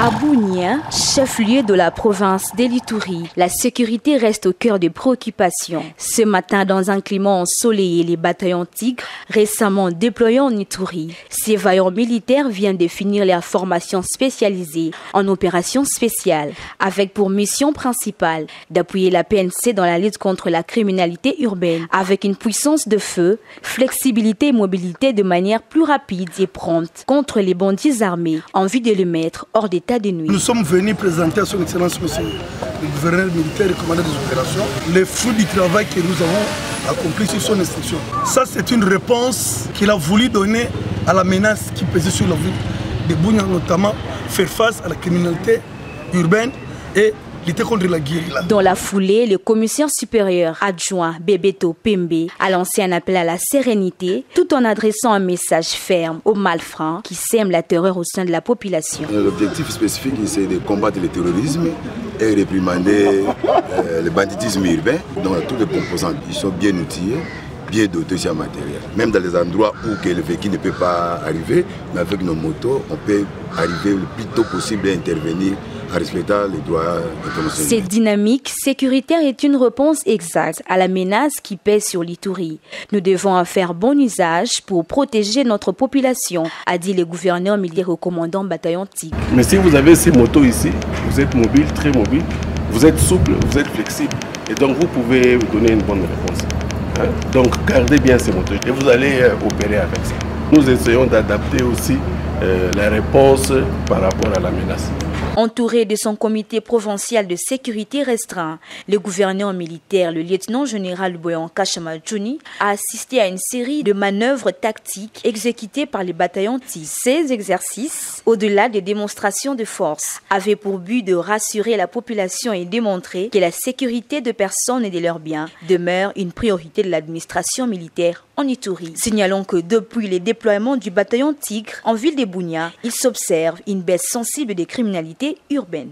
À Bunia, chef-lieu de la province d'Elituri, la sécurité reste au cœur des préoccupations. Ce matin, dans un climat ensoleillé, les bataillons Tigre, récemment déployés en Ituri, ces vaillants militaires viennent de finir leur formation spécialisée en opérations spéciales, avec pour mission principale d'appuyer la PNC dans la lutte contre la criminalité urbaine, avec une puissance de feu, flexibilité et mobilité de manière plus rapide et prompte contre les bandits armés, en vue de les mettre hors d'état de nuit. Nous sommes venus présenter à son Excellence Monsieur le gouverneur militaire et commandant des opérations les fruits du travail que nous avons accompli sur son instruction. Ça, c'est une réponse qu'il a voulu donner à la menace qui pesait sur la ville de Bunia, notamment faire face à la criminalité urbaine et lutter contre la guérilla. Dans la foulée, le commissaire supérieur adjoint Bebeto Pembe a lancé un appel à la sérénité tout en adressant un message ferme aux malfrats qui sèment la terreur au sein de la population. L'objectif spécifique, c'est de combattre le terrorisme et réprimander le banditisme urbain. Donc tous les composants, ils sont bien outillés, bien dotés sur le matériel. Même dans les endroits où le véhicule ne peut pas arriver, mais avec nos motos, on peut arriver le plus tôt possible à intervenir en respectant les droits internationaux. Cette dynamique sécuritaire est une réponse exacte à la menace qui pèse sur l'Ituri. Nous devons en faire bon usage pour protéger notre population, a dit le gouverneur militaire au commandant bataillon Tigre. Mais si vous avez ces motos ici, vous êtes mobile, très mobile, vous êtes souple, vous êtes flexible. Et donc vous pouvez donner une bonne réponse. Donc gardez bien ces motos et vous allez opérer avec ça. Nous essayons d'adapter aussi la réponse par rapport à la menace. Entouré de son comité provincial de sécurité restreint, le gouverneur militaire, le lieutenant-général Boyan Kashamadjouni, a assisté à une série de manœuvres tactiques exécutées par les bataillons Tigre. Ces exercices, au-delà des démonstrations de force, avaient pour but de rassurer la population et démontrer que la sécurité de personnes et de leurs biens demeure une priorité de l'administration militaire en Ituri. Signalons que depuis les déploiements du bataillon Tigre en ville de Bunia, il s'observe une baisse sensible des criminalités urbaines.